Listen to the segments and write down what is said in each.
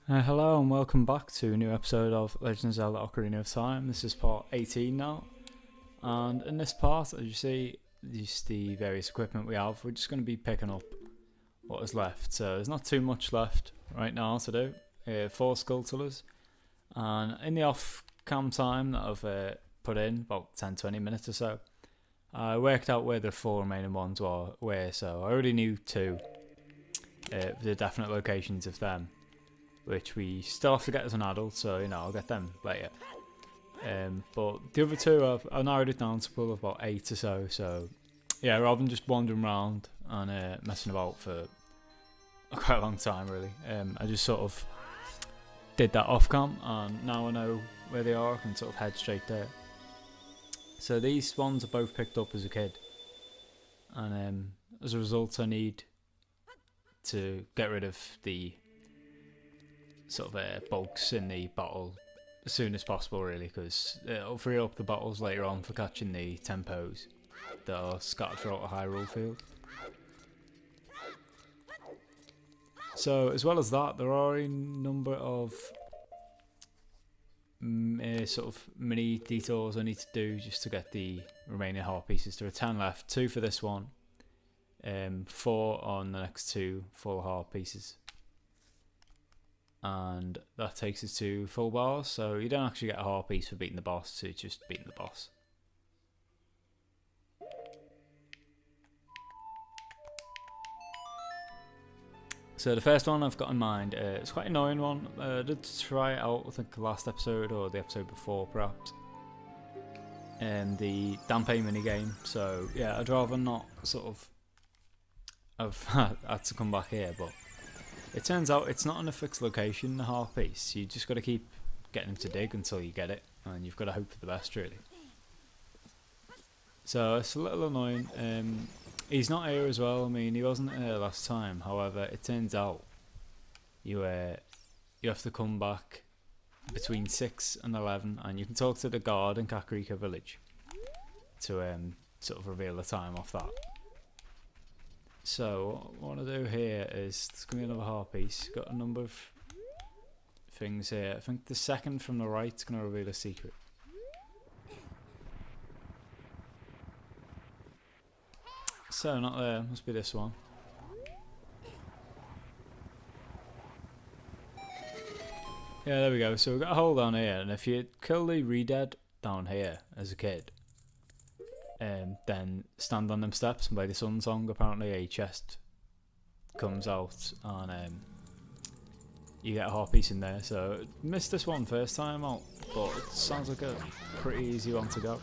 Hello and welcome back to a new episode of Legend of Zelda Ocarina of Time. This is part 18 now, and in this part, as you see, just the various equipment we have, we're just going to be picking up what is left. So there's not too much left right now to do. 4 Skulltulas, and in the off-cam time that I've put in, about 10-20 minutes or so, I worked out where the 4 remaining ones were, so I already knew 2, the definite locations of them, which we still have to get as an adult, so I'll get them later. But the other 2 I've narrowed it down to pull of about 8 or so. So yeah, rather than just wandering around and messing about for quite a long time really, I just sort of did that off cam, and now I know where they are. I can sort of head straight there. So these ones are both picked up as a kid, and as a result I need to get rid of the sort of bulks in the bottle as soon as possible really, because it'll free up the bottles later on for catching the tempos that are scattered throughout the Hyrule field. So as well as that, there are a number of sort of mini detours I need to do just to get the remaining heart pieces. There are 10 left, 2 for this one, 4 on the next 2 full heart pieces. And that takes us to full bars, so you don't actually get a heart piece for beating the boss, it's just beating the boss. So the first one I've got in mind, it's quite an annoying one. I did try it out, I think the last episode or the episode before perhaps, the Dampe minigame. So yeah, I'd rather not sort of have had to come back here, but it turns out it's not in a fixed location, the heart piece. You just got to keep getting him to dig until you get it, and you've got to hope for the best really. So it's a little annoying. He's not here as well. I mean, he wasn't here last time. However, it turns out you have to come back between 6 and 11, and you can talk to the guard in Kakariko village to sort of reveal the time off that. So what I want to do here is, there's going to be another heart piece. Got a number of things here. I think the second from the right is going to reveal a secret. So not there, must be this one. Yeah, there we go. So we've got a hole down here, and if you kill the Redead down here as a kid, then stand on them steps and play the Sun Song, apparently a chest comes out, and you get a heart piece in there. So missed this one first time out, but it sounds like a pretty easy one to go.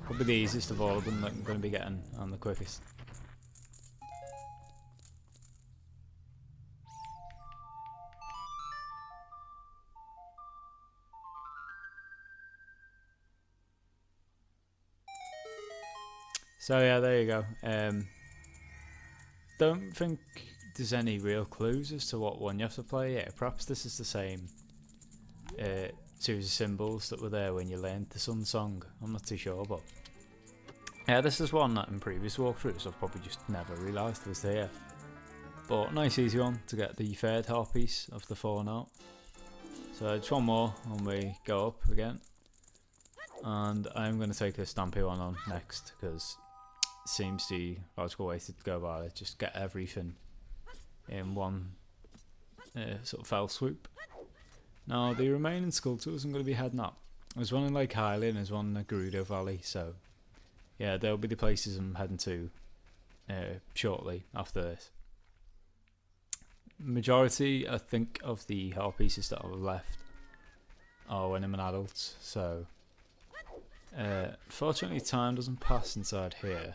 Probably the easiest of all of them that I'm going to be getting, and the quickest. So yeah, there you go. Don't think there's any real clues as to what one you have to play yet. Perhaps this is the same series of symbols that were there when you learned the Sun Song. I'm not too sure, but yeah, this is one that in previous walkthroughs I've probably just never realised was there. But nice easy one to get the 3rd heart piece of the 4 now. So just one more when we go up again. And I'm going to take the Stampy one on next, because it seems the logical way to go about it. Just get everything in one sort of fell swoop. Now the remaining Skulltulas I'm going to be heading up. There's one in Lake Hylia and there's one in the Gerudo Valley, so yeah, they'll be the places I'm heading to shortly after this. Majority, I think, of the heart pieces that are left are when I'm an adult, so fortunately time doesn't pass inside here,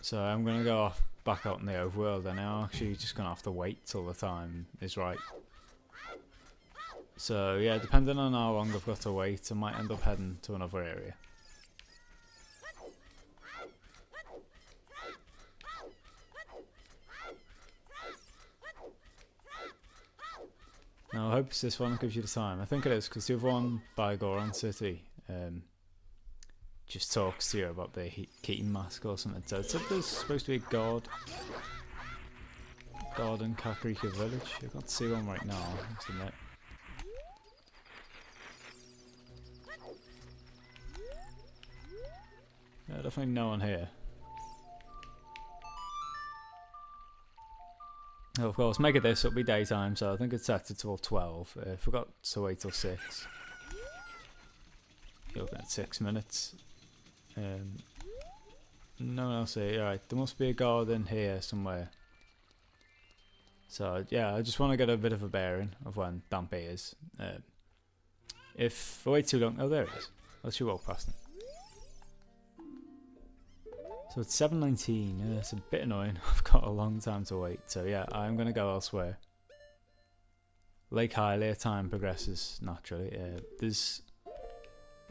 so I'm going to go off back out in the overworld, and I'm actually just going to have to wait till the time is right. So yeah, depending on how long I've got to wait, I might end up heading to another area. Now I hope it's this one that gives you the time. I think it is, because the other one by Goron City just talks to you about the Keaton mask or something. So it's like there's supposed to be a god Garden Kakariko Village. I can't see one right now, I must admit. Yeah, definitely no one here. Oh, of course, make it this, it'll be daytime, so I think it's set to till 12. Forgot to wait till 6. You're looking at 6 minutes. No one else here. Alright, there must be a garden here somewhere. So, yeah, I just want to get a bit of a bearing of when Dampé is. If I wait too long... Oh, there it is. Let's walk past him. So it's 7:19. Yeah, it's a bit annoying. I've got a long time to wait. So yeah, I'm going to go elsewhere. Lake Hylia, time progresses naturally. There's...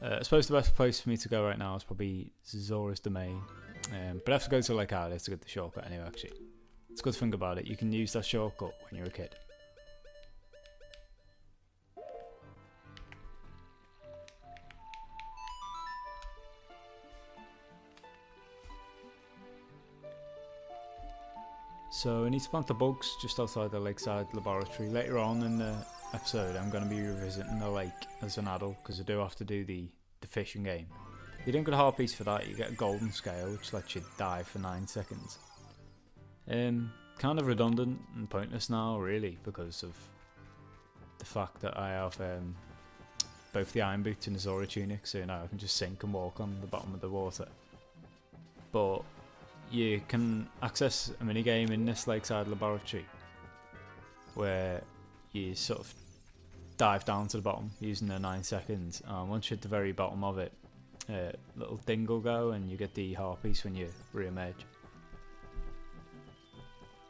I suppose the best place for me to go right now is probably Zora's Domain. But I have to go to Lake Hylia to get the shortcut anyway, actually. It's a good thing about it. You can use that shortcut when you're a kid. So I need to plant the bugs just outside the lakeside laboratory. Later on in the episode I'm going to be revisiting the lake as an adult because I do have to do the fishing game. You don't get a heart piece for that, you get a golden scale which lets you dive for 9 seconds. Kind of redundant and pointless now really because of the fact that I have both the iron boots and the Zora tunic, so you know I can just sink and walk on the bottom of the water. But you can access a minigame in this lakeside laboratory where you sort of dive down to the bottom using the 9 seconds, and once you're at the very bottom of it, little ding will go and you get the heart piece when you re-emerge.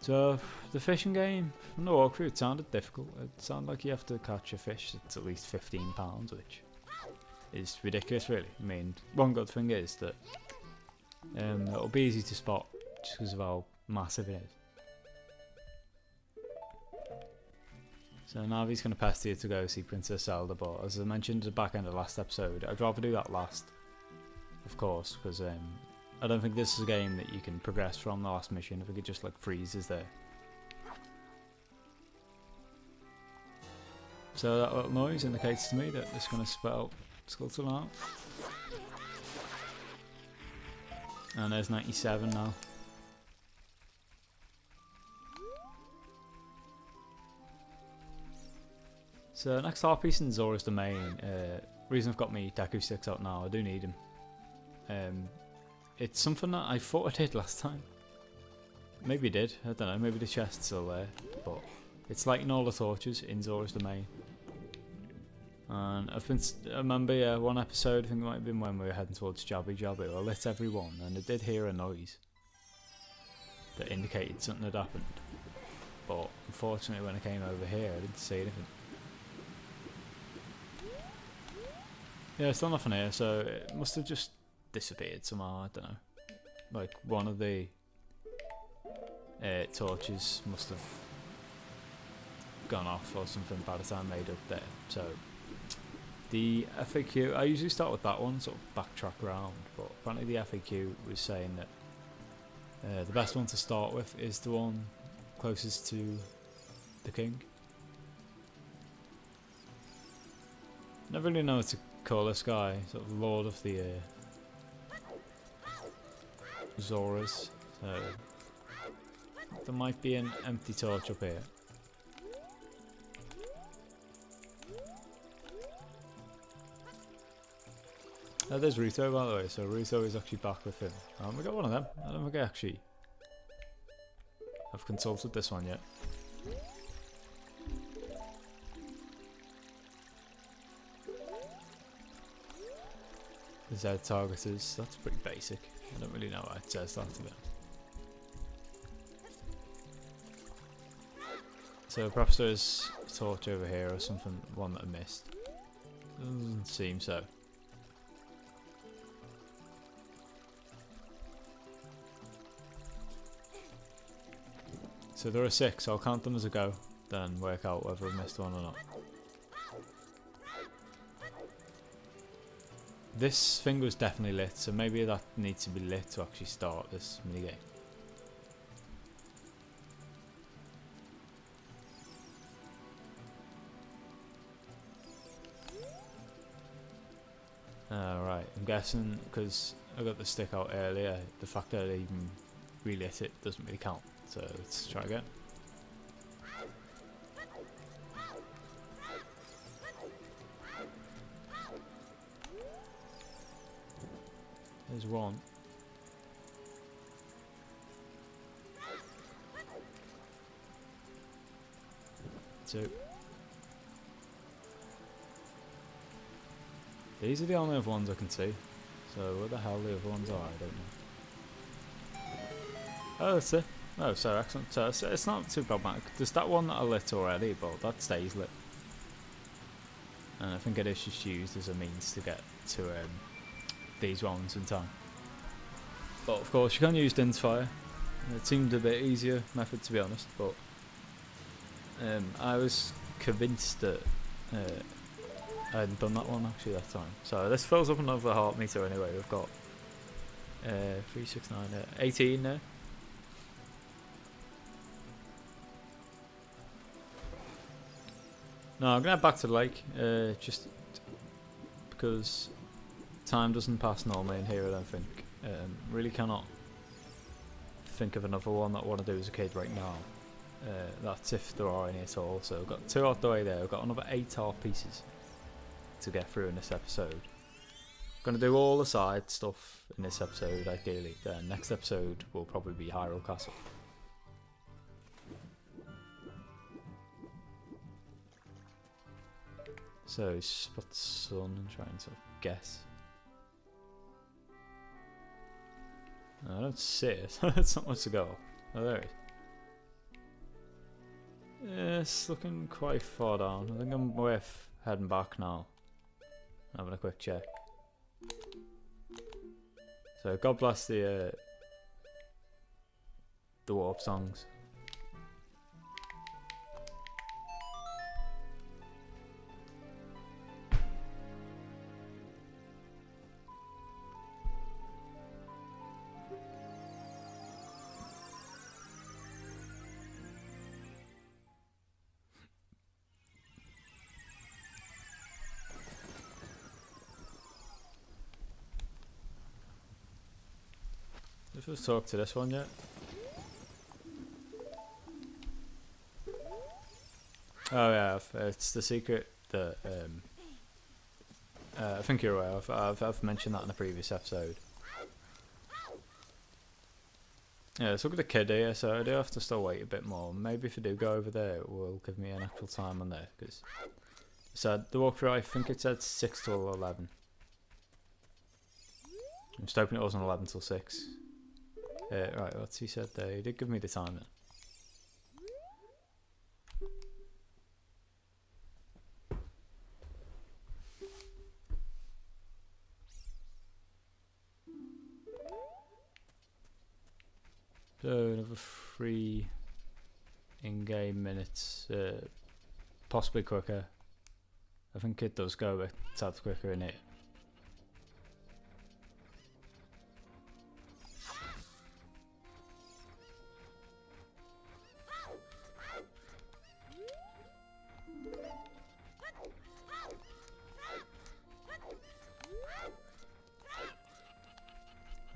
So the fishing game, from the walkthrough it sounded difficult. It sounded like you have to catch a fish that's at least 15 pounds, which is ridiculous really. I mean, one good thing is that it'll be easy to spot just because of how massive it is. So Navi's going to pester you to go see Princess Zelda, but as I mentioned at the back end of the last episode, I'd rather do that last, of course, because I don't think this is a game that you can progress from the last mission. I think it just like freezes there. So that little noise indicates to me that it's going to spell Skulltulas out. And there's 97 now. So next heart piece in Zora's Domain. Reason I've got my Deku sticks out now, I do need them. It's something that I thought I did last time. Maybe I did, I don't know, maybe the chest's still there. But it's lighting all the torches in Zora's Domain. And I remember one episode, I think it might have been when we were heading towards Jabby Jabby, I lit every one and I did hear a noise that indicated something had happened. But unfortunately when I came over here I didn't see anything. Yeah, still nothing here, so it must have just disappeared somehow, I don't know. Like one of the torches must have gone off or something by the time I made up there. So the FAQ, I usually start with that one, sort of backtrack around, but apparently the FAQ was saying that the best one to start with is the one closest to the king. Never really know what to call this guy, sort of lord of the Zoras. So there might be an empty torch up here. There's Ruto by the way, so Ruto is actually back with him. We got one of them. I don't think I actually have consulted this one yet. The Z targeters, that's pretty basic. I don't really know why it says that to be honest. So perhaps there's a torch over here or something, one that I missed. Doesn't seem so. So there are 6, I'll count them as I go, then work out whether I've missed one or not. This thing was definitely lit, so maybe that needs to be lit to actually start this minigame. I'm guessing because I got the stick out earlier, the fact that I even relit it doesn't really count. So let's try again. There's one. Two. These are the only other ones I can see. So where the hell the other ones are, I don't know. Oh, that's it. Oh, so excellent. So it's not too problematic. There's that one that I lit already, but that stays lit. And I think it is just used as a means to get to these ones in time. But of course you can use Din's Fire. It seemed a bit easier method, to be honest, but I was convinced that I hadn't done that one actually that time. So this fills up another heart meter anyway. We've got 3, 6, 9, 18 there. No, I'm gonna head back to the lake, just because time doesn't pass normally in here, I don't think. Really cannot think of another one that I want to do as a kid right now. That's if there are any at all. So I've got 2 out the way there. I've got another 8 heart pieces to get through in this episode. Gonna do all the side stuff in this episode ideally. Then next episode will probably be Hyrule Castle. So spot the sun and try and sort of guess. No, I don't see it. It's not much to go. Oh, there it is. Yeah, it's looking quite far down. I think I'm worth heading back now. Having a quick check. So God bless the warp songs. Let's talk to this one yet. Oh yeah, it's the secret that I think you're aware of. I've mentioned that in a previous episode. Yeah, let's look at the kid here. So I do have to still wait a bit more. Maybe if I do go over there, it will give me an actual time on there. Because so the walkthrough, I think it said 6 till 11. I'm just hoping it wasn't 11 till 6. Right, what's he said there? He did give me the time then. So another 3 in-game minutes, possibly quicker. I think it does go a tad quicker in it.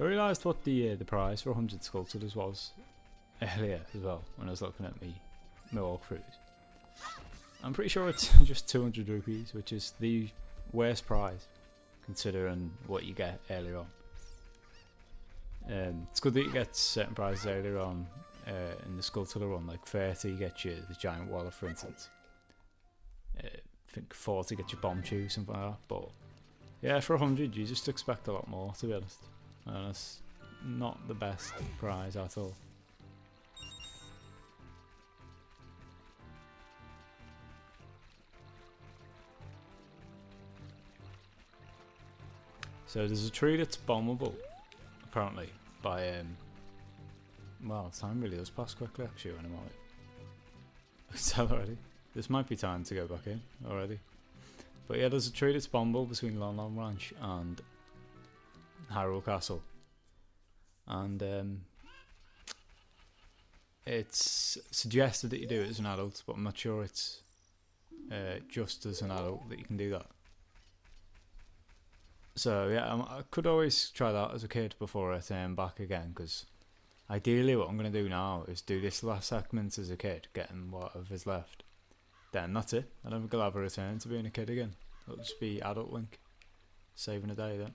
I realised what the price for 100 Skulltulas was earlier as well when I was looking at my walkthroughs. I'm pretty sure it's just 200 rupees, which is the worst price considering what you get earlier on. It's good that you get certain prizes earlier on in the Skulltula run, like 30 get you the giant wallet for instance. I think 40 get you bomb chew, something like that, but yeah, for 100 you just expect a lot more, to be honest. And it's not the best prize at all. So there's a tree that's bombable, apparently, by well, time really does pass quickly actually when I'm on it. I can tell already. This might be time to go back in already. But yeah, there's a tree that's bombable between Lon Lon Ranch and Hyrule Castle, and it's suggested that you do it as an adult, but I'm not sure it's just as an adult that you can do that. So yeah, I could always try that as a kid before I turn back again, because ideally what I'm going to do now is do this last segment as a kid, getting whatever's left. Then that's it. I don't think I'll ever return to being a kid again. It'll just be adult Link, saving a day then.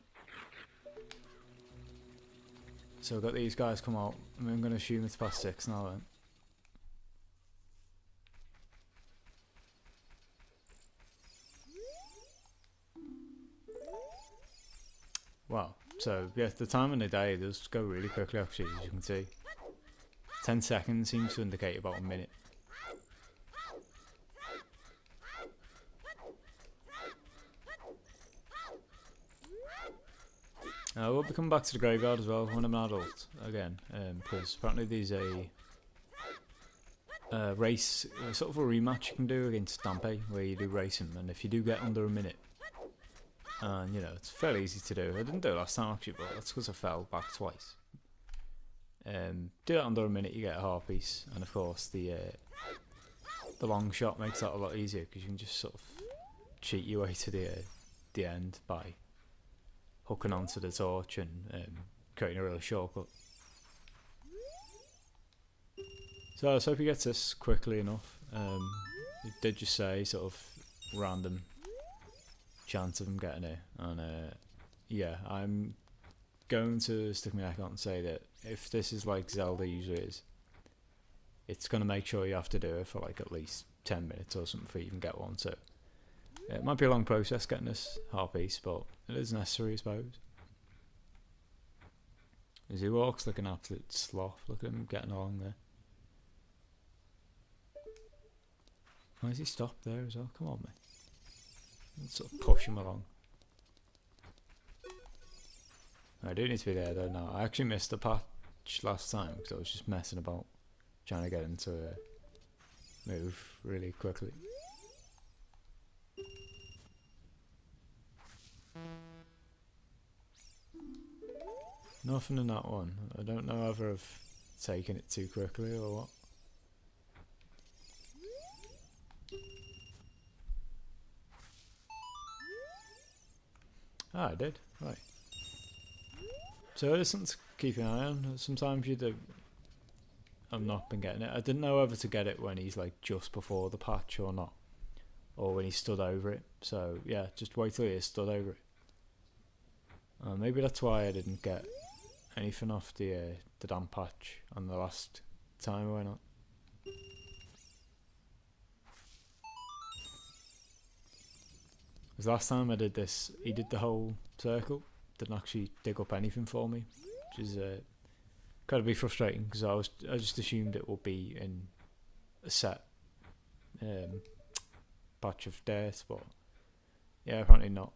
So I've got these guys come out. I'm going to assume it's past 6 now then. Wow. So yeah, the time in the day does go really quickly actually, as you can see. 10 seconds seems to indicate about a minute. We'll be coming back to the graveyard as well when I'm an adult again, because apparently there's a race, sort of a rematch you can do against Stampy, where you do racing, and if you do get under a minute, and you know, it's fairly easy to do. I didn't do it last time actually, but that's because I fell back twice. Do it under a minute, you get a heart piece, and of course the long shot makes that a lot easier because you can just sort of cheat your way to the end by hooking onto the torch and creating a real shortcut. So I hope he gets this quickly enough. It did just say sort of random chance of him getting it, and yeah, I'm going to stick my neck out and say that if this is like Zelda usually is, it's going to make sure you have to do it for like at least 10 minutes or something before you even get one. So it might be a long process getting this heart piece, but it is necessary, I suppose. As he walks like an absolute sloth, look at him getting along there. Why has he stopped there as well? Come on, mate. Let's sort of push him along. I do need to be there though now. I actually missed the patch last time because I was just messing about trying to get him to move really quickly. Nothing in that one. I don't know whether I've taken it too quickly or what. Ah, I did. Right. So it is something to keep an eye on. Sometimes you do. I've not been getting it. I didn't know whether to get it when he's like just before the patch or not, or when he stood over it. So yeah, just wait till he stood over it. Maybe that's why I didn't get anything off the damn patch on the last time I went on. Because last time I did this, he did the whole circle, didn't actually dig up anything for me, which is kind of be frustrating because I just assumed it would be in a set patch of dirt, but yeah, apparently not.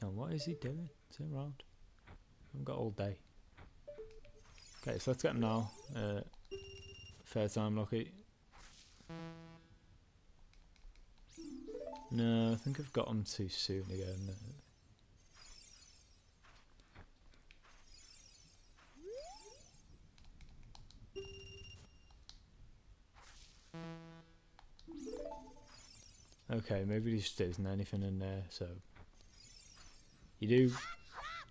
Now what is he doing? Is he around? I've got all day. Okay, so let's get him now. Fair time, lucky. No, I think I've got him too soon again. Okay, maybe there just isn't anything in there, so you do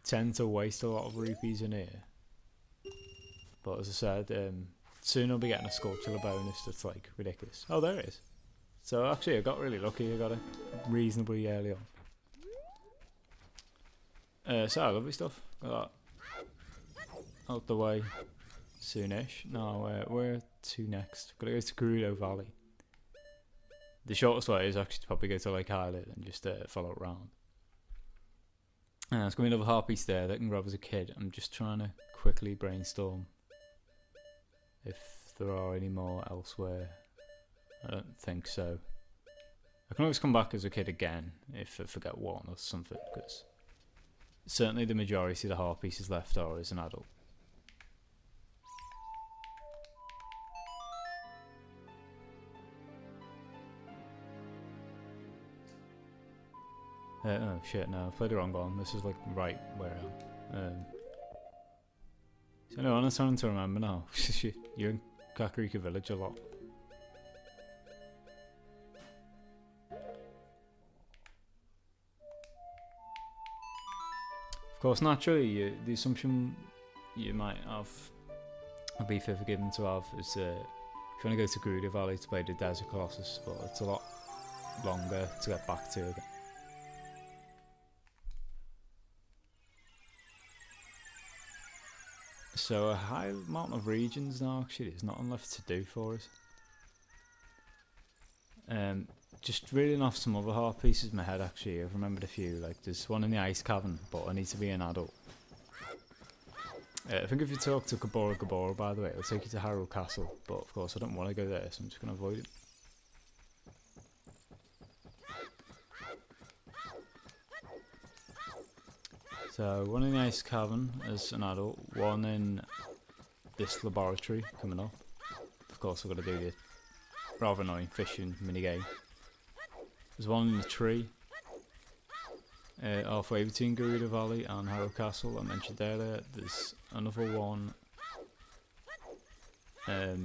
tend to waste a lot of rupees in here. But as I said, soon I'll be getting a Skulltula bonus that's like ridiculous. Oh, there it is. So actually I got really lucky, I got it reasonably early on. So lovely stuff, got that out the way soonish. Now where to next? Gotta go to Gerudo Valley. The shortest way is actually to probably go to Lake Hylia and just follow it round. There's going to be another harpies there that I can grab as a kid. I'm just trying to quickly brainstorm if there are any more elsewhere. I don't think so. I can always come back as a kid again if I forget one or something, because certainly the majority of the heart pieces left are as an adult. Oh shit, no, I played the wrong one. This is like right where I am. So no, I'm starting to remember now. You're in Kakariko Village a lot. course, naturally, the assumption you might have, I'll be forgiven to have, is if you want to go to Gerudo Valley to play the Desert Colossus, but it's a lot longer to get back to again. So a high amount of regions now, actually, there's nothing left to do for us. Just reeling off some other heart pieces in my head, actually. I've remembered a few. Like, there's one in the ice cavern, but I need to be an adult. I think if you talk to Gabora, by the way, it'll take you to Hyrule Castle, but of course I don't want to go there, so I'm just going to avoid it. So, one in the ice cavern as an adult, one in this laboratory coming up. Of course, I've got to do the rather annoying fishing minigame. There's one in the tree, halfway between Gerudo Valley and Hyrule Castle, I mentioned earlier. There's another one, I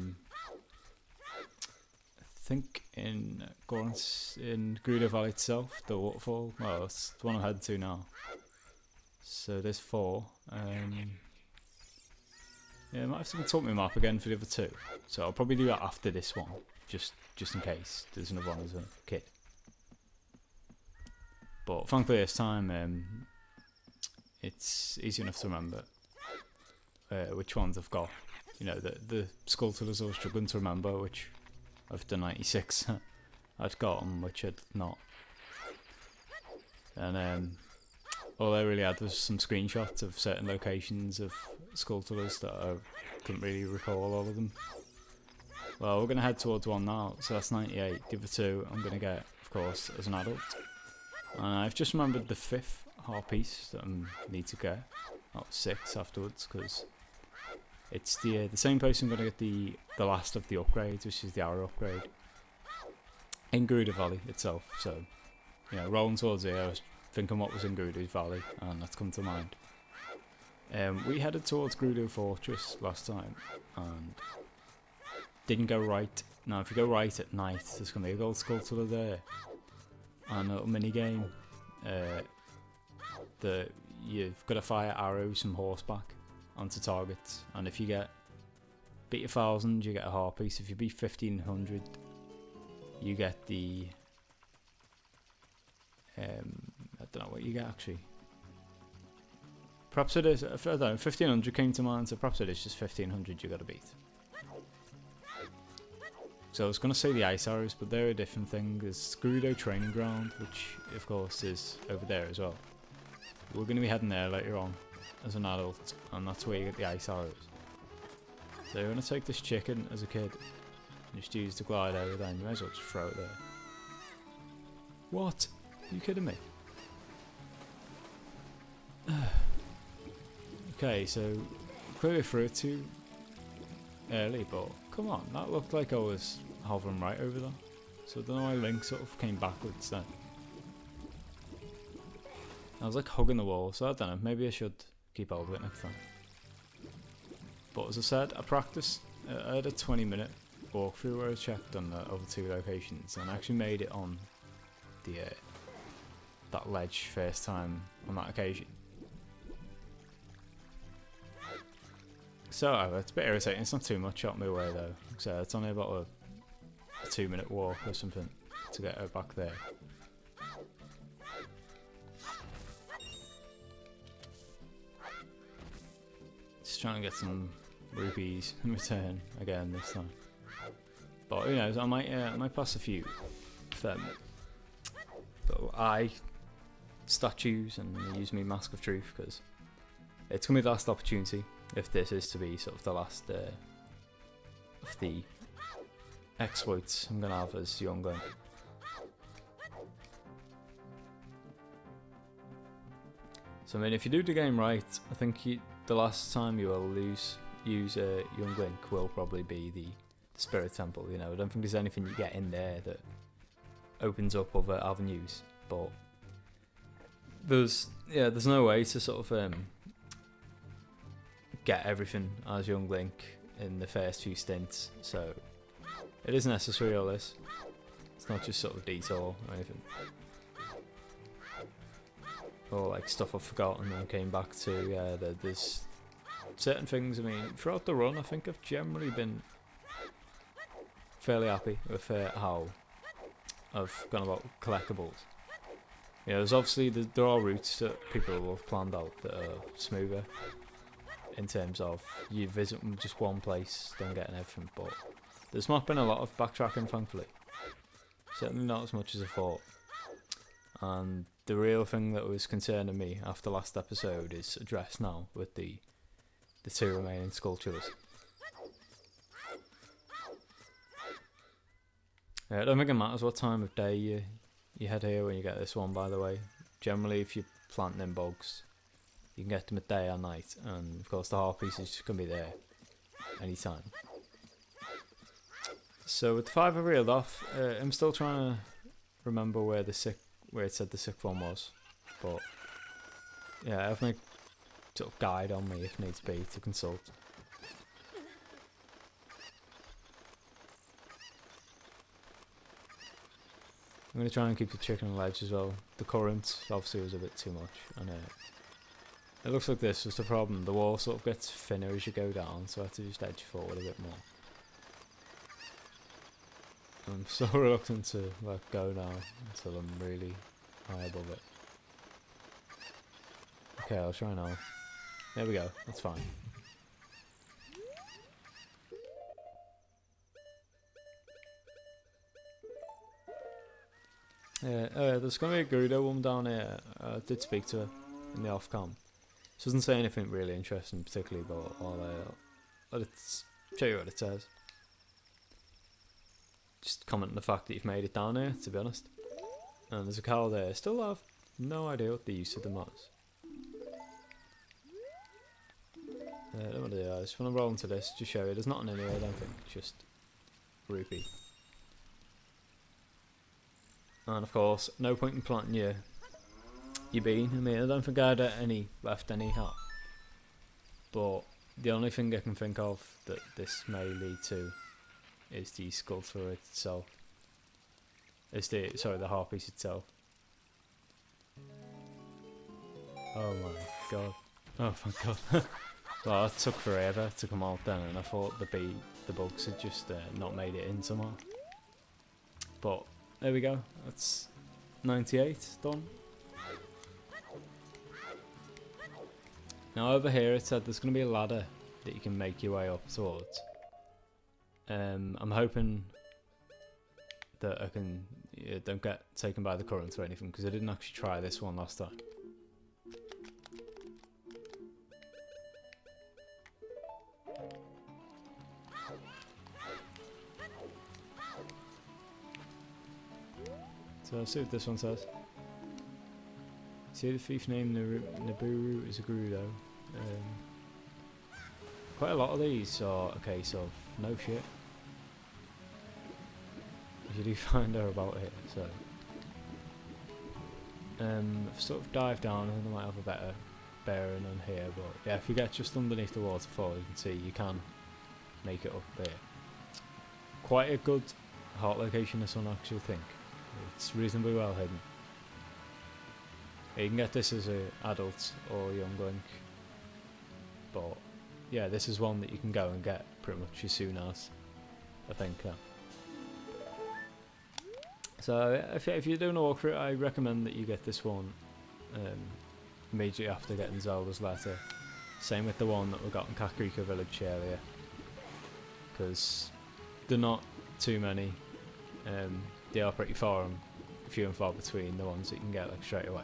think in Gerudo Valley itself, the waterfall. Well, it's the one I'm heading to now. So there's 4. Yeah, I might have to talk my map again for the other 2. So I'll probably do that after this one, just in case there's another one as a kid. But thankfully this time, it's easy enough to remember which ones I've got. You know, the Skulltulas I was struggling to remember, which after 96 I'd got them, which I'd not. And all I really had was some screenshots of certain locations of Skulltulas that I couldn't really recall all of them. Well, we're going to head towards one now, so that's 98. The other 2 I'm going to get, of course, as an adult. And I've just remembered the 5th heart piece that I need to get. Oh, 6 afterwards, because it's the same place I'm going to get the last of the upgrades, which is the arrow upgrade, in Gerudo Valley itself. So, you know, rolling towards here, I was thinking what was in Gerudo Valley, and that's come to mind. We headed towards Gerudo Fortress last time, and didn't go right. Now, if you go right at night, there's going to be a gold Skulltula there, and a little mini game that you've got to fire arrows from horseback onto targets, and if you beat 1,000, you get a heart piece. If you beat 1,500, you get the I don't know what you get actually. Perhaps it is, I don't know, 1,500 came to mind, so perhaps it is just 1,500 you got to beat. So I was going to say the ice arrows, but they're a different thing. There's Gerudo Training Ground, which of course is over there as well. We're going to be heading there later on as an adult, and that's where you get the ice arrows. So you're going to take this chicken as a kid, and just use the glide over there, and you may as well just throw it there. What? Are you kidding me? Okay, so clearly threw it too early, but come on, that looked like I was hovering right over there. So I don't know why Link sort of came backwards then. I was like hugging the wall, so I don't know, maybe I should keep hold of it next time. But as I said, I practiced, I had a 20-minute walkthrough where I checked on the other 2 locations, and I actually made it on the that ledge first time on that occasion. So it's a bit irritating, it's not too much up my way though, so it's only about a 2-minute walk or something to get her back there. Just trying to get some rupees in return again this time. But who knows, I might pass a few of them little eye statues and use me Mask of Truth, because it's going to be the last opportunity if this is to be sort of the last of the exploits I'm going to have as young Link. So I mean, if you do the game right, I think the last time you will use young Link will probably be the Spirit Temple. You know, I don't think there's anything you get in there that opens up other avenues, but there's no way to sort of get everything as young Link in the first few stints, so it is necessary, all this. It's not just sort of detour or anything. or like stuff I've forgotten and came back to. Yeah, there's certain things. I mean, throughout the run, I think I've generally been fairly happy with how I've gone about collectibles. You know, there's obviously there are routes that people have planned out that are smoother in terms of you visit just one place, then getting everything. But there's not been a lot of backtracking, thankfully. Certainly not as much as I thought. And the real thing that was concerning me after last episode is addressed now with the two remaining Skulltulas. I don't think it matters what time of day you head here when you get this one, by the way. Generally, if you're planting bugs, you can get them at day or night, and of course the harpies is just going to be there anytime. So with the 5 I reeled off, I'm still trying to remember where it said the 6th one was, but yeah, I have my sort of guide on me if needs be to consult. I'm going to try and keep the chicken on the ledge as well. The current obviously was a bit too much, and it looks like this was the problem. The wall sort of gets thinner as you go down, so I have to just edge forward a bit more. I'm so reluctant to let go now until I'm really high above it. Okay, I'll try now. There we go, that's fine. There's going to be a Gerudo woman down here. I did speak to her in the off-cam. She doesn't say anything really interesting particularly, but I'll show you what it says. Just comment on the fact that you've made it down here, to be honest. And there's a cow there. Still have no idea what the use of them was. I don't want to do that. I just want to roll into this to show you. There's nothing in here, I don't think. Just rupee. And of course, no point in planting your bean. I mean, I don't think I had any left anyhow. But the only thing I can think of that this may lead to is the Skulltula itself. The harpies itself. Oh my god. Oh thank god. Well, it took forever to come out then, and I thought the bugs had just not made it in somehow. But there we go. That's 98 done. Now over here it said there's going to be a ladder that you can make your way up towards. I'm hoping that I can don't get taken by the current or anything, because I didn't actually try this one last time. So let's see what this one says. See the thief named Naburu is a Gerudo. Quite a lot of these are a case of no shit. You do find her about here, so I've sort of dived down. I think I might have a better bearing on here, but yeah, if you get just underneath the waterfall, you can see you can make it up there. Quite a good heart location, this one, I actually think. It's reasonably well hidden. You can get this as an adult or young link, but yeah, this is one that you can go and get pretty much as soon as, I think. So if you're doing a walkthrough, I recommend that you get this one immediately after getting Zelda's letter. Same with the one that we got in Kakariko Village earlier, because they're not too many. They are pretty few and far between the ones that you can get like straight away.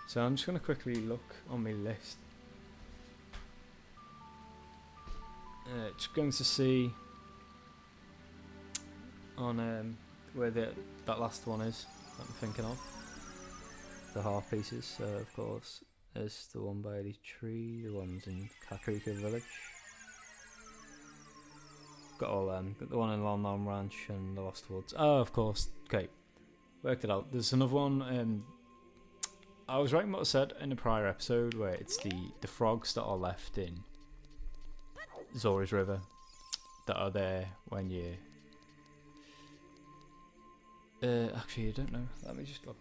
So I'm just going to quickly look on my list. Just going to see on where that last one is that I'm thinking of. The half pieces, of course, there's the one by the tree, the ones in Kakariko Village. Got all them, got the one in Lon Lon Ranch and the Lost Woods. Oh, of course, okay, worked it out. There's another one, I was writing what I said in the prior episode, where it's the frogs that are left in Zora's River that are there when you... actually, I don't know. Let me just look.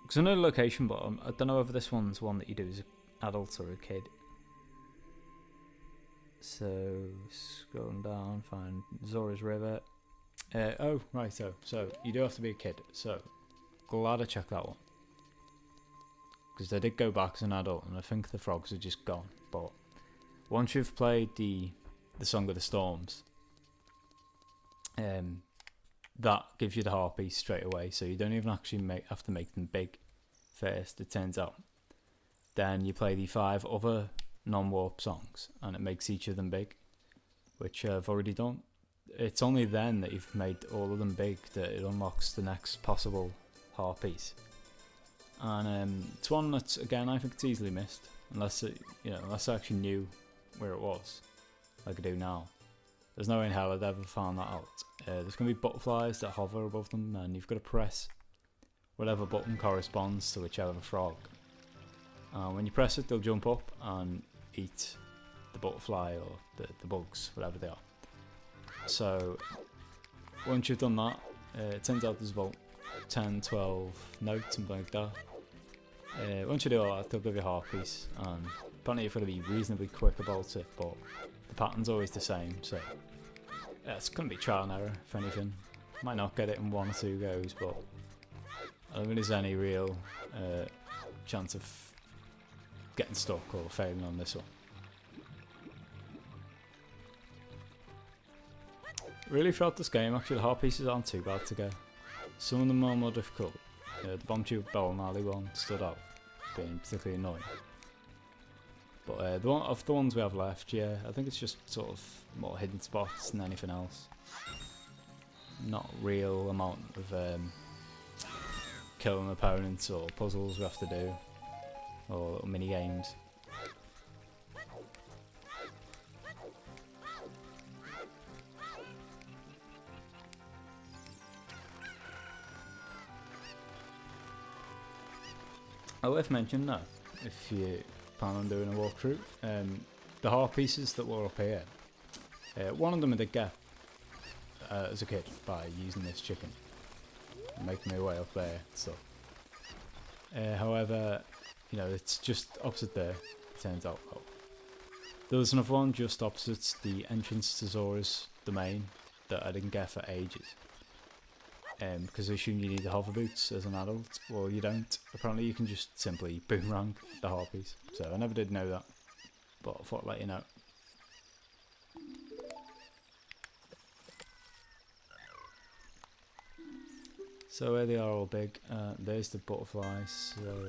Because I know the location, but I don't know whether this one's one that you do as an adult or a kid. So, scrolling down, find Zora's River. Oh, right, so you do have to be a kid. So, glad I checked that one. Because I did go back as an adult, and I think the frogs are just gone. But once you've played the Song of the Storms, that gives you the harpies straight away, so you don't even actually have to make them big first, it turns out. Then you play the 5 other non-warp songs, and it makes each of them big, which I've already done. It's only then that you've made all of them big that it unlocks the next possible harpies. And it's one that's, again, I think it's easily missed, unless I actually knew where it was, like I do now. There's no way in hell I'd ever found that out. There's going to be butterflies that hover above them, and you've got to press whatever button corresponds to whichever frog. When you press it, they'll jump up and eat the butterfly or the bugs, whatever they are. So once you've done that, it turns out there's about 10, 12 notes, something like that. Once you do all that, they'll give you harpies, and apparently you've got to be reasonably quick about it, but the pattern's always the same, so yeah, it's going to be trial and error, if anything. Might not get it in 1 or 2 goes, but I don't think there's any real chance of getting stuck or failing on this one. Really throughout this game, actually, the heart pieces aren't too bad to get. Some of them are more difficult. The bomb tube bow and alley one stood out, being particularly annoying. But the ones we have left, yeah, I think it's just sort of more hidden spots than anything else. Not real amount of killing opponents or puzzles we have to do, or little mini games. Worth mentioning now, if you plan on doing a walkthrough, the heart pieces that were up here, one of them I did get as a kid by using this chicken, making my way up there and stuff. However, you know, it's just opposite there, it turns out. Oh. There was another one just opposite the entrance to Zora's domain that I didn't get for ages. Because I assume you need the hover boots as an adult. Well, you don't. Apparently you can just simply boomerang the harpies. So I never did know that, but I thought I'd let you know. So there they are, all big. There's the butterflies, so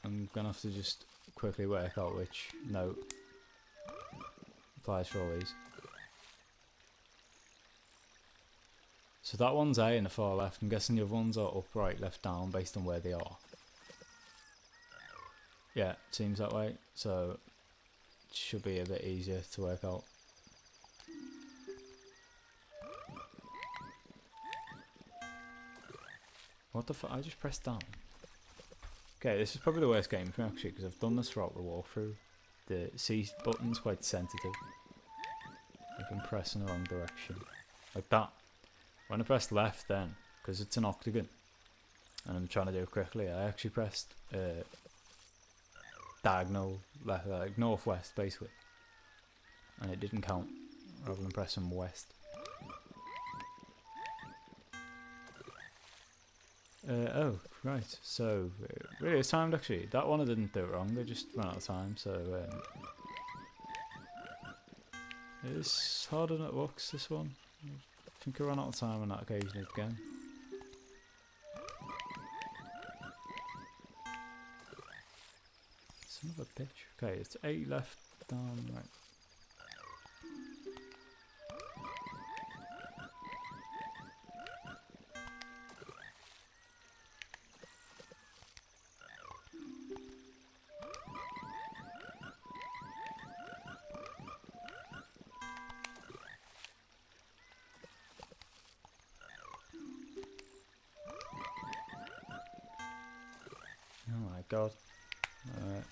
I'm gonna have to just quickly work out which note applies for all these. So that one's A in the far left. I'm guessing the other ones are up, right, left, down based on where they are. Yeah, it seems that way. So it should be a bit easier to work out. What the fuck? I just pressed down. Okay, this is probably the worst game for me actually, because I've done this throughout the walkthrough. The C button's quite sensitive. I've been pressing the wrong direction. Like that. When I pressed left then, because it's an octagon, and I'm trying to do it quickly, I actually pressed diagonal left, like northwest basically, and it didn't count, rather than pressing west. Oh, right, so really it's timed actually. That one I didn't do it wrong, I just ran out of time, so it's harder than it looks, this one. I think I ran out of time on that occasion again. Son of a bitch. Okay, it's 8 left, down, right. God. Alright.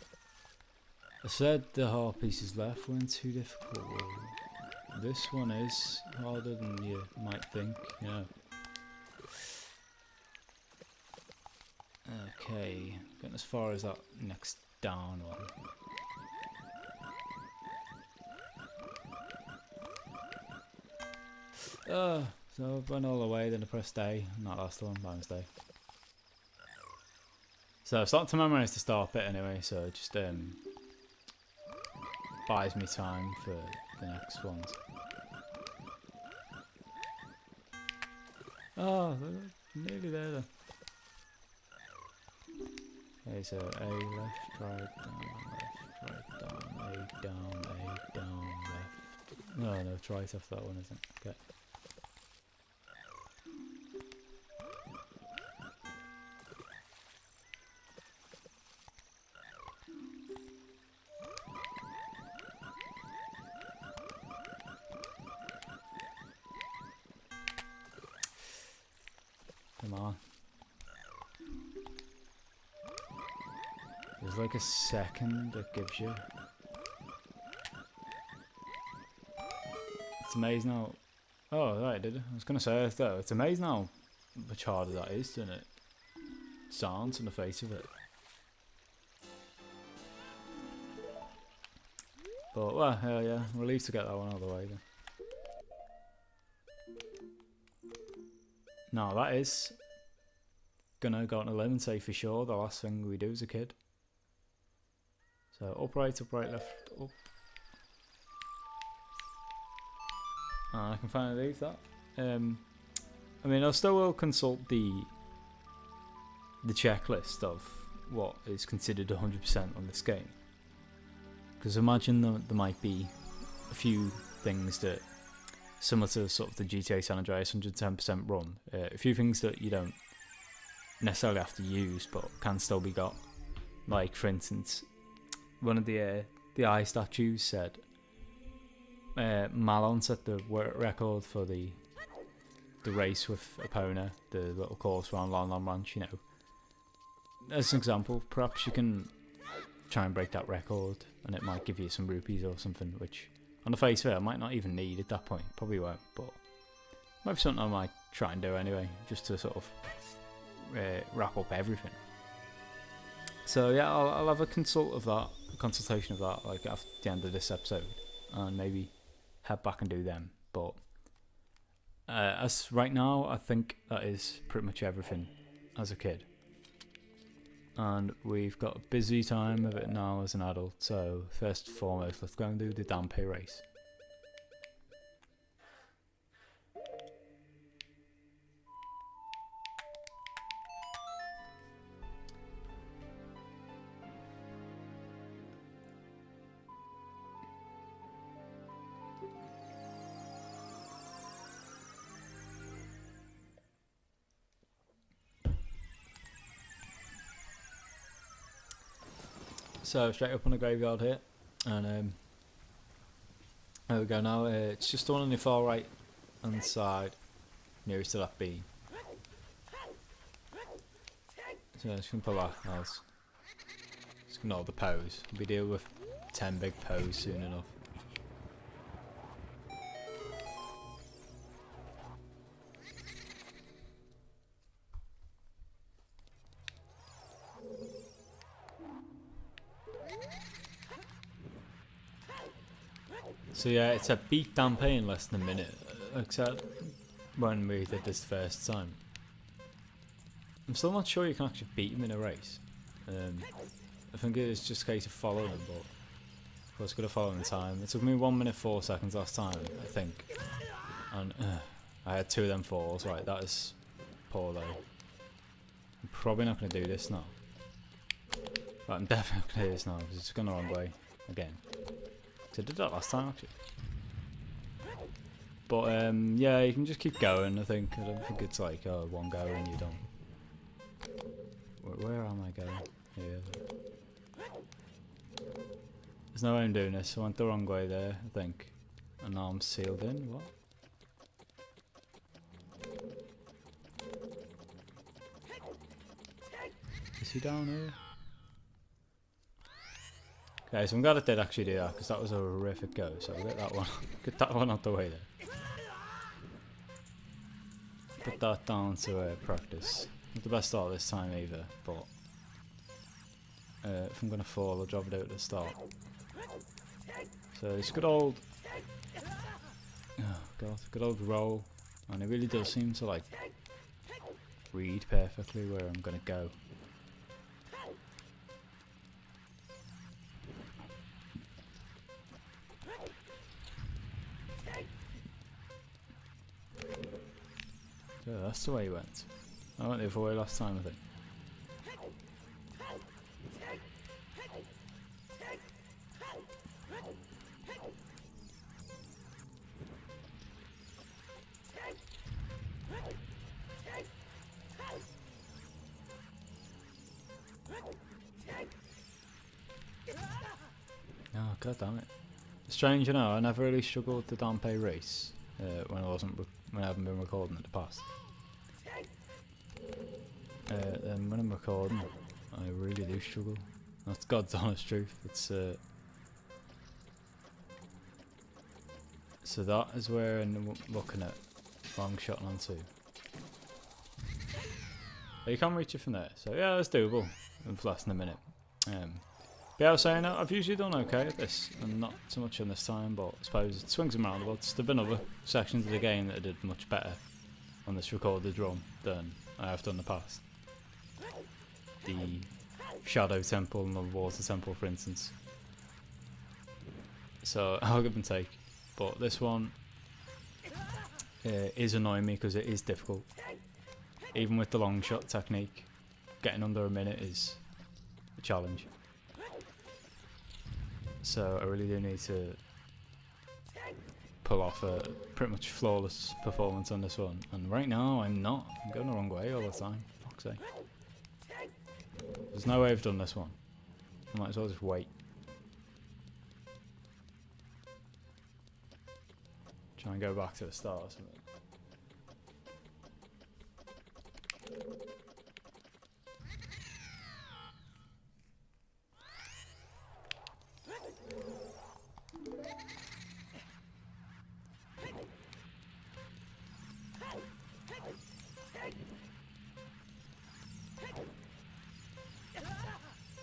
I said the hard pieces left weren't too difficult. Well, this one is harder than you might think, you know. Okay, getting as far as that next down one. So I went all the way, then I pressed A, and that last one, by mistake. So I've started to memorise the start bit anyway, so it just buys me time for the next ones. Oh, nearly there then. Okay, so A left, right, down, A down, left. No, it's right after that one, isn't it? Okay. Come on. There's like a second it gives you. It's amazing how... Oh, right, did it? I was going to say it though. It's amazing how much harder that is than it sounds on the face of it. But, well, hell yeah. Relieved to get that one out of the way then. No, that is gonna go on a limb and say for sure the last thing we do as a kid. So upright, left, up. And I can finally leave that. I mean, I still will consult the checklist of what is considered 100% on this game. Because imagine there might be a few things that, similar to sort of the GTA San Andreas 110% run, a few things that you don't necessarily have to use but can still be got. Like, for instance, one of the eye statues said Malon set the record for the race with Epona, the little course around Lon Ranch, you know. As an example, perhaps you can try and break that record and it might give you some rupees or something, which on the face of it I might not even need at that point, probably won't, but might be something I might try and do anyway, just to sort of wrap up everything. So yeah, I'll have a consultation of that, like after the end of this episode, and maybe head back and do them. But as right now, I think that is pretty much everything as a kid. And we've got a busy time of it now as an adult, so first and foremost, let's go and do the Dampe race. So straight up on the graveyard here, and there we go now. It's just the one on the far right hand side, nearest to that beam. So I'm just gonna pull that else. Just ignore the pose. We'll be dealing with 10 big pose soon enough. So yeah, it's a beat Dampe in less than a minute, except when we did this first time. I'm still not sure you can actually beat him in a race. I think it's just a case of following him, but of course got to follow him in time. It took me 1 minute 4 seconds last time, I think. And I had 2 of them falls, right, that is poor though. I'm probably not going to do this now. Right, I'm definitely not going to do this now, because it's gone the wrong way again. So I did that last time actually. But yeah, you can just keep going, I think. I don't think it's like, oh, one go and you're done. Where am I going? Here. There's no way I'm doing this. I went the wrong way there, I think. And now I'm sealed in. What? Is he down here? Okay, so I'm glad it did actually do that because that was a horrific go. So I'll get that one out the way there. Put that down to practice. Not the best start this time either, but if I'm gonna fall, I'll drop it out at the start. So it's good old, oh god, good old roll, and it really does seem to like read perfectly where I'm gonna go. So that's the way he went. I went the other way last time, I think. Oh god damn it! Strange, you know. I never really struggled to Dampe race when I haven't been recording in the past. Then when I'm recording, I really do struggle. That's God's honest truth. It's so that is where I'm looking at long shot onto. You can't reach it from there, so yeah, that's doable in less than a minute. But yeah, I was saying I've usually done okay at this, and not so much on this time, but I suppose it swings and roundabouts. There've been other sections of the game that I did much better on this recorded run than I have done in the past. The Shadow Temple and the Water Temple, for instance. So I'll give and take, but this one is annoying me because it is difficult. Even with the long shot technique, getting under a minute is a challenge. So I really do need to pull off a pretty much flawless performance on this one. And right now I'm not. I'm going the wrong way all the time. Fuck's sake. There's no way I've done this one. I might as well just wait. Try and go back to the start or something.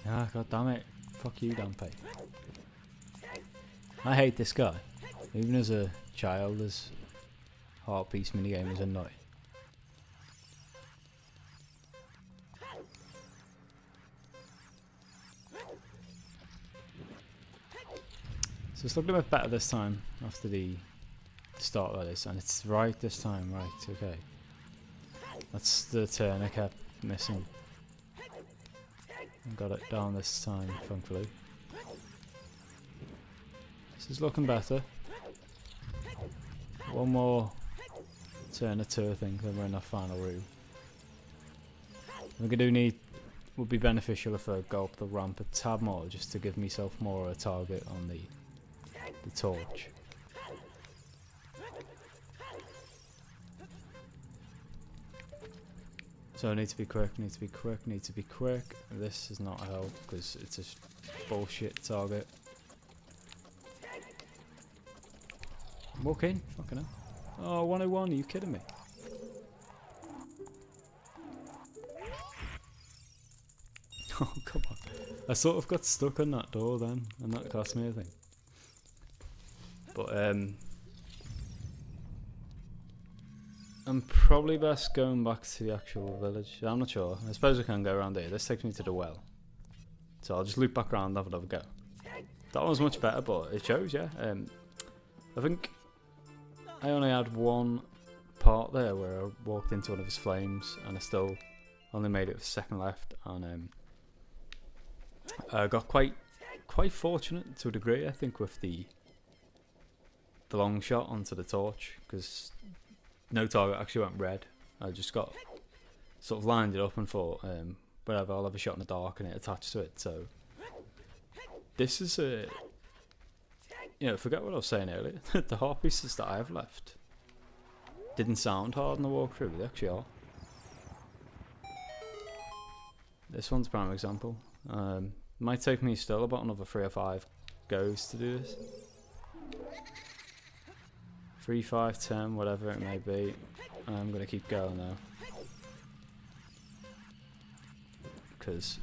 Ah, god damn it. Fuck you, Dampe. I hate this guy. Even as a child, this heart piece minigame is annoying. So it's looking a bit better this time after the start like this, and it's right this time, right, okay. That's the turn I kept missing. Got it down this time, thankfully. This is looking better. One more turn or two, I think, then we're in our final room. What I do need would be beneficial if I go up the ramp a tad more, just to give myself more of a target on the torch. So I need to be quick, need to be quick, need to be quick. This is not a help because it's a bullshit target. Walk in, fucking hell. Oh, 101, are you kidding me? Oh, come on. I sort of got stuck on that door then, and that cost me a thing. But, I'm probably best going back to the actual village. I'm not sure. I suppose we can go around here. This takes me to the well. So I'll just loop back around and have another go. That one was much better, but it shows, yeah. I think I only had one part there where I walked into one of his flames and I still only made it with second left, and I got quite fortunate to a degree, I think, with the long shot onto the torch, because no target actually went red. I just got sort of lined it up and thought, whatever, I'll have a shot in the dark and it attached to it. So this is a, you know, forget what I was saying earlier. The heart pieces that I have left didn't sound hard in the walkthrough, but they actually are. This one's a prime example. Might take me still about another 3 or 5 goes to do this. 3, 5, 10, whatever it may be. I'm going to keep going now. Because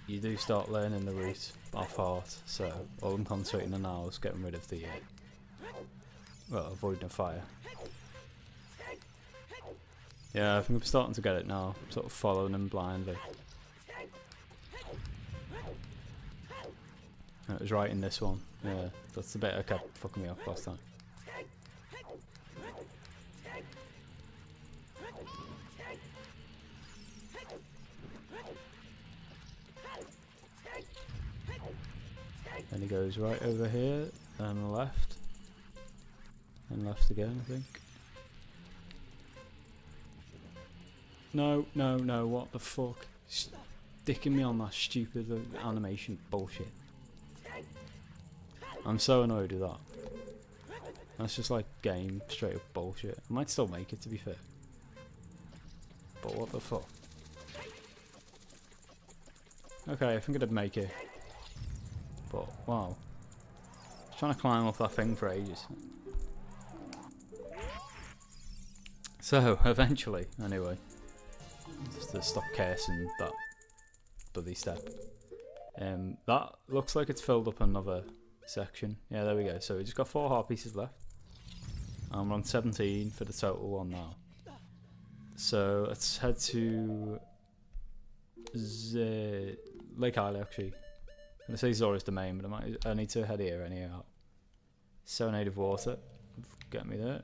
you do start learning the route off heart, so all I'm concentrating on now is getting rid of the, well, avoiding the fire. Yeah, I think I'm starting to get it now, sort of following them blindly. It was right in this one, yeah, that's the bit that kept fucking me up last time. Then he goes right over here, then left, and left again, I think. No, no, no, what the fuck? Sticking me on that stupid animation bullshit. I'm so annoyed with that. That's just like game straight up bullshit. I might still make it, to be fair. But what the fuck? Okay, I think I'd make it. But wow. I was trying to climb up that thing for ages. So, eventually, anyway. Just to stop cursing that bloody step. That looks like it's filled up another section. Yeah, there we go. So we just got 4 heart pieces left. And we're on 17 for the total one now. So let's head to Lake Isle, actually. I'm going to say Zora's Domain, but I need to head here anyhow. Serenade of Water. Get me there.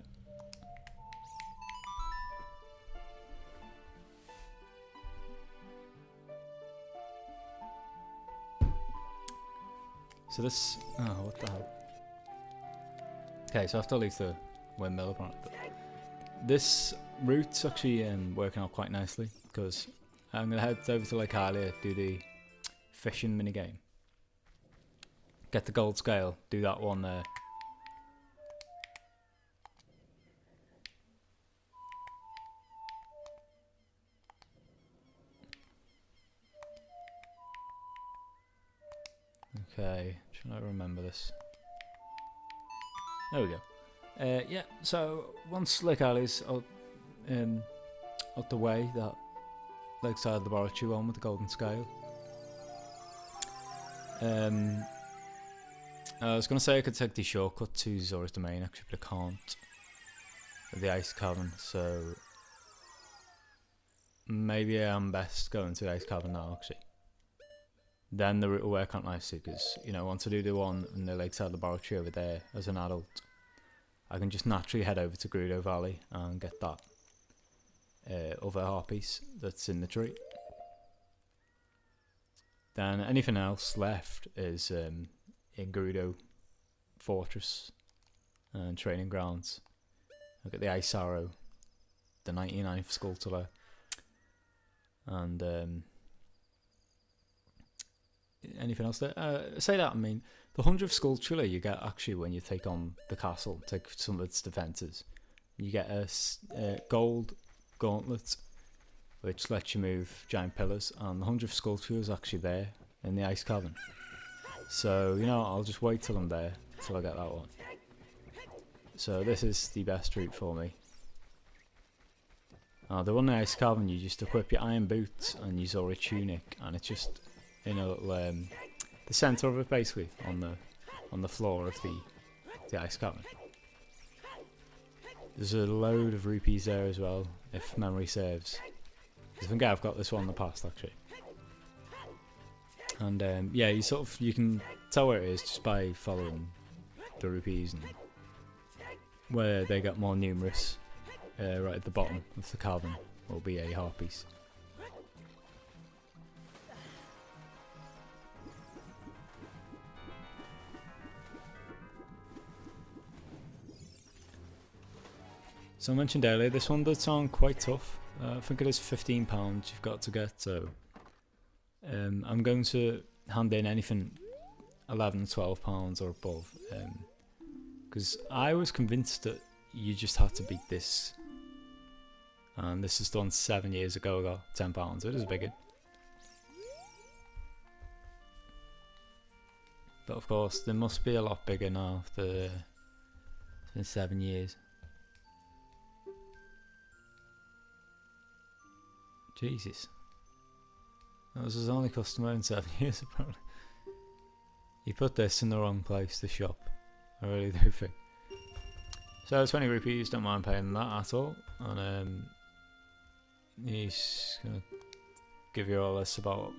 So this... Oh, what the hell? Okay, so I have to leave the windmill apparently. This route's actually working out quite nicely, because I'm going to head over to Lake Isle, do the fishing minigame. Get the gold scale, do that one there. Okay, should I remember this? There we go. Yeah, so once Lake Isle is out the way, that Lakeside Laboratory one with the golden scale. I was going to say I could take the shortcut to Zora's Domain actually, but I can't. With the ice cavern, so maybe I'm best going to the ice cavern now actually. Then the route will work out nicely, because, you know, once I do the one in the Lakeside Laboratory over there as an adult, I can just naturally head over to Gerudo Valley and get that other heart piece that's in the tree. Then anything else left is in Gerudo Fortress and Training Grounds. I've got the Ice Arrow, the 99th Skulltula, and anything else there? Say that, I mean, the 100th Skulltula you get actually when you take on the castle, take some of its defences. You get a gold gauntlet, which lets you move giant pillars, and the 100th Skulltula is actually there in the ice cavern. So, you know, I'll just wait till I'm there, till I get that one. So this is the best route for me. The one in the ice cavern, you just equip your iron boots and your Zora tunic, and it's just in a little, the centre of it basically, on the floor of the ice cavern. There's a load of rupees there as well, if memory serves. I think I've got this one in the past actually. And yeah, you can tell where it is just by following the rupees and where they get more numerous. Right at the bottom of the cavern will be a heart piece. So I mentioned earlier, this one does sound quite tough. I think it is £15 you've got to get, so I'm going to hand in anything £11, £12 or above, because I was convinced that you just had to beat this, and this is done 7 years ago. I got £10, it is a big one. But of course, they must be a lot bigger now after it's been 7 years. Jesus. That was his only customer in 7 years, apparently. He put this in the wrong place, the shop. I really do think. So 20 rupees, don't mind paying that at all. And he's going to give you all this about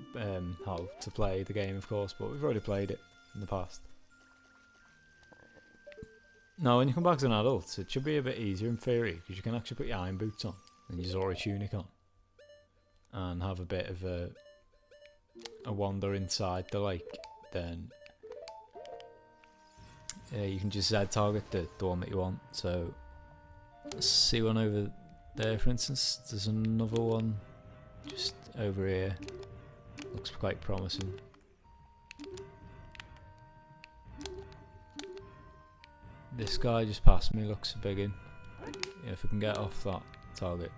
how to play the game, of course, but we've already played it in the past. Now, when you come back as an adult, it should be a bit easier in theory, because you can actually put your iron boots on and your Zora tunic on and have a bit of a wander inside the lake. Then you can just Z target the one that you want. So let's see one over there, for instance. There's another one just over here. Looks quite promising. This guy just past me looks a big one. Yeah, if we can get off that target.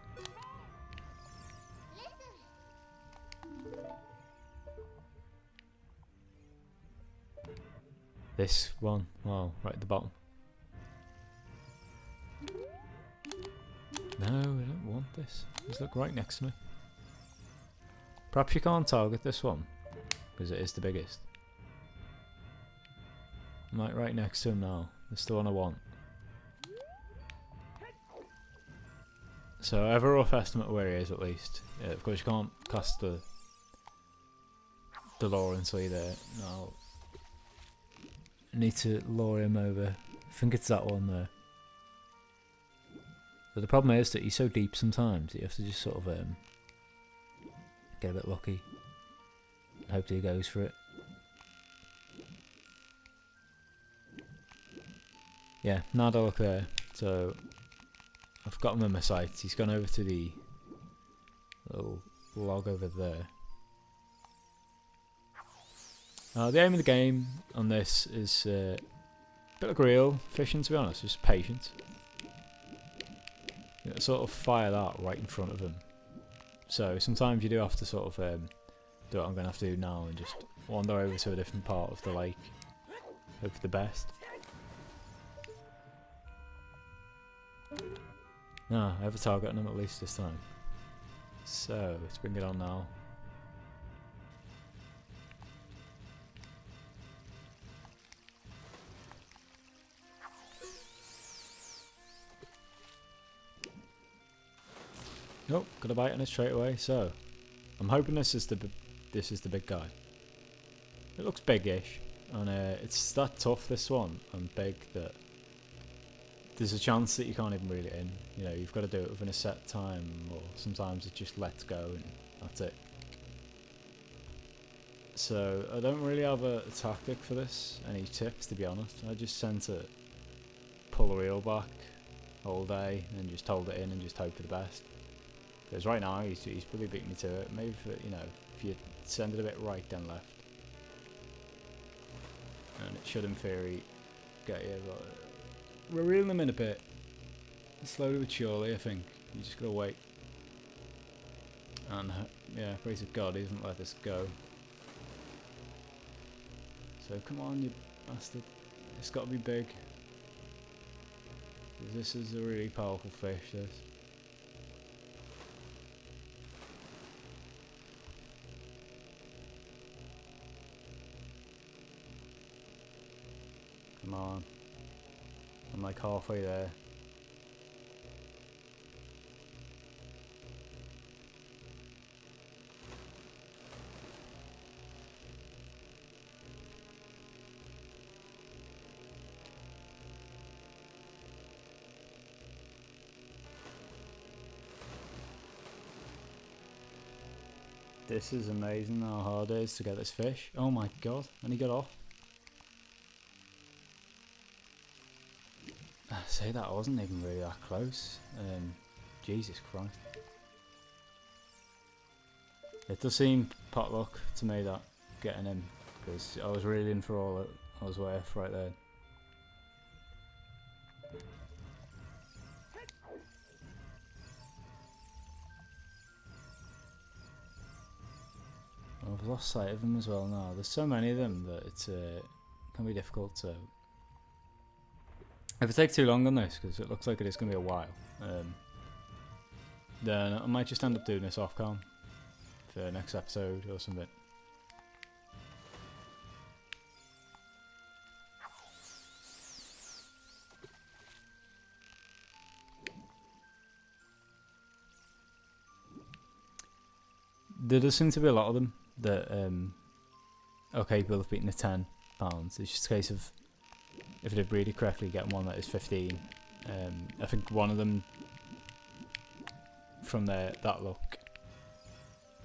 This one, oh, right at the bottom. No, we don't want this. Just look right next to me. Perhaps you can't target this one, because it is the biggest. I'm like right next to him now. That's the one I want. So I have a rough estimate of where he is at least. Yeah, of course you can't cast the lure until you're there. No. I need to lure him over. I think it's that one there. But the problem is that he's so deep sometimes that you have to just sort of get a bit lucky. Hope that he goes for it. Yeah, now I look there. So I've got him in my sights. He's gone over to the little log over there. The aim of the game on this is a bit like real fishing, to be honest, just patience. You know, sort of fire that right in front of him. So sometimes you do have to sort of do what I'm going to have to do now and just wander over to a different part of the lake. Hope for the best. No, I have a target on him at least this time. So let's bring it on now. Nope, got a bite on it straight away. So I'm hoping this is the big guy. It looks big-ish, and it's that tough, this one, and big, that there's a chance that you can't even reel it in. You know, you've got to do it within a set time, or sometimes it just lets go and that's it. So I don't really have a tactic for this, any tips, to be honest. I just tend to pull the reel back all day and just hold it in and just hope for the best. Because right now he's probably beating me to it. Maybe if you send it a bit right then left, and it should in theory get you. But we're reeling them in a bit, slowly but surely. I think you just gotta wait. And yeah, praise of God, he doesn't let this go. So come on, you bastard! It's got to be big. This is a really powerful fish. This. Come on. I'm like halfway there. This is amazing how hard it is to get this fish. Oh my god, and he got off. Say that, I wasn't even really that close. Jesus Christ. It does seem pot luck to me that getting him, because I was really in for all it I was worth right there. I've lost sight of them as well now. There's so many of them that it's can be difficult. So if it takes too long on this, because it looks like it is going to be a while, then I might just end up doing this off cam for next episode or something. There does seem to be a lot of them that are capable of beating the £10. It's just a case of, if I did read it correctly, getting one that is 15. I think one of them, from that look,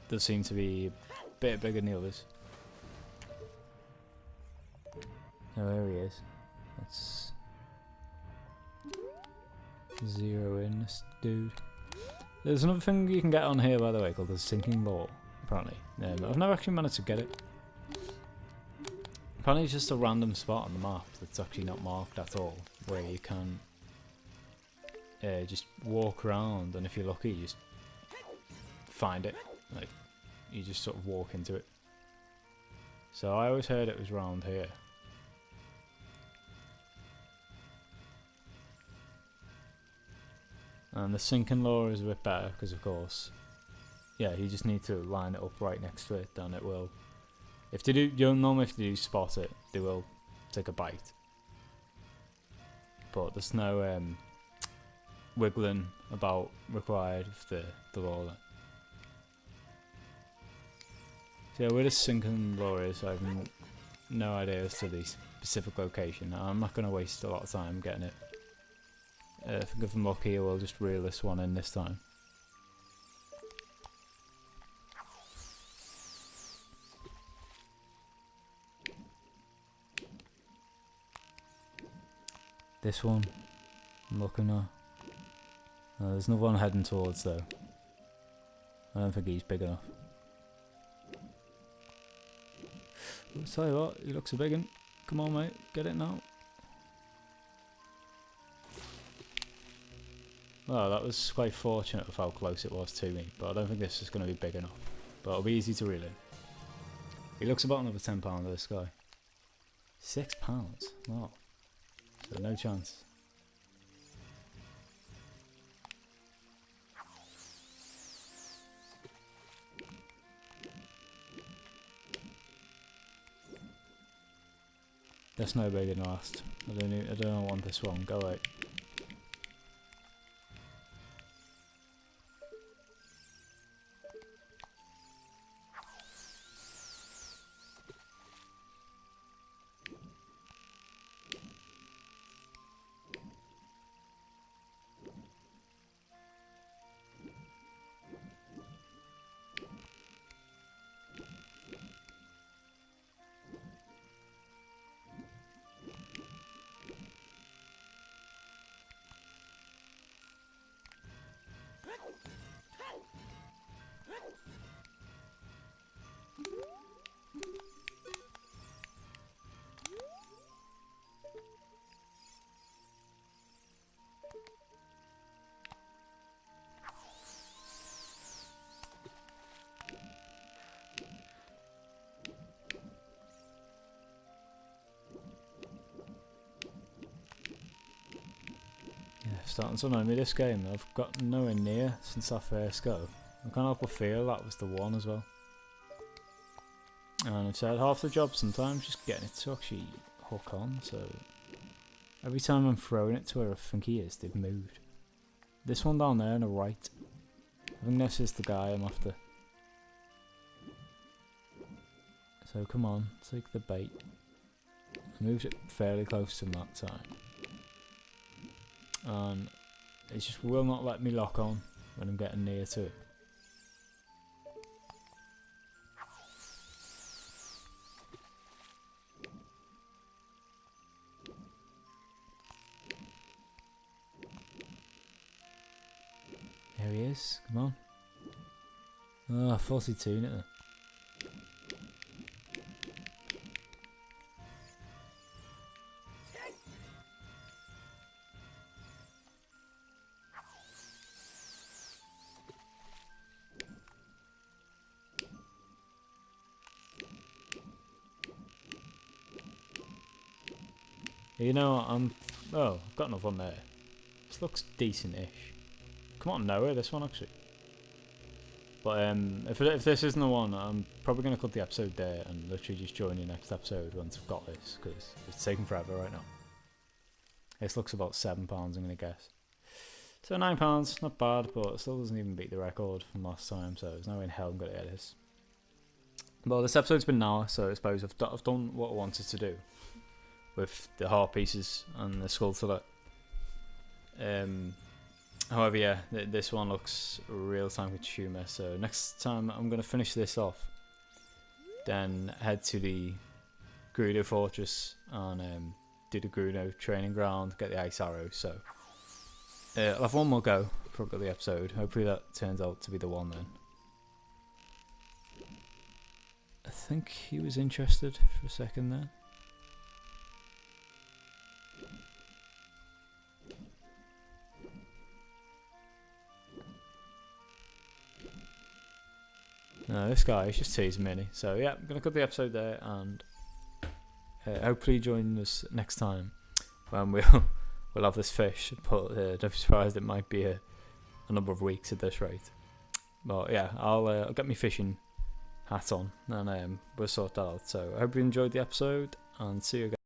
does seem to be a bit bigger than the others. Oh, there he is. Let's zero in this dude. There's another thing you can get on here, by the way, called the sinking lore, apparently. I've never actually managed to get it. Apparently it's just a random spot on the map that's actually not marked at all, where you can just walk around, and if you're lucky, you just find it. Like, you just sort of walk into it. So I always heard it was around here. And the sinking lore is a bit better because, of course, yeah, you just need to line it up right next to it, then it will. If they do, you don't normally if they do spot it, they will take a bite. But there's no wiggling about required of the lore. So yeah, where the sinking lore is, I have no idea as to the specific location. I'm not going to waste a lot of time getting it. If I'm lucky, we'll just reel this one in this time. This one, I'm looking at. There's another one heading towards though. I don't think he's big enough. I'll tell you what, he looks a big one. Come on, mate, get it now. Well, that was quite fortunate of how close it was to me, but I don't think this is going to be big enough. But it'll be easy to reel in. He looks about another £10, this guy. £6? Wow. So no chance. That's no bigger than last. I don't want this one. Go away. Starting to annoy me this game. I've got nowhere near since that first go. I can't help but feel that was the one as well. And I've said half the job sometimes just getting it to actually hook on, so every time I'm throwing it to where I think he is, they've moved. This one down there on the right, I think this is the guy I'm after. So come on, take the bait. I moved it fairly close to him that time. And it just will not let me lock on when I'm getting near to it. There he is, come on. Ah, 42 in it then. You know, oh, I've got another one there. This looks decent-ish. Come on, Noah, this one actually. But if this isn't the one, I'm probably going to cut the episode there and literally just join you next episode once I've got this, because it's taking forever right now. This looks about £7, I'm going to guess. So £9, not bad, but it still doesn't even beat the record from last time, so there's no way in hell I'm going to get this. Well, this episode's been an hour, so I suppose I've done what I wanted to do with the heart pieces and the Skulltula. However, yeah, this one looks real time consumer, so next time I'm going to finish this off, then head to the Gerudo Fortress and do the Gerudo training ground, get the ice arrow. So I'll have one more go before I've got the episode. Hopefully that turns out to be the one then. I think he was interested for a second there. No, this guy is just teasing me. So yeah, I'm going to cut the episode there and hopefully join us next time when we'll have this fish. But don't be surprised, it might be a number of weeks at this rate. But yeah, I'll get my fishing hat on and we'll sort that out. So I hope you enjoyed the episode and see you again.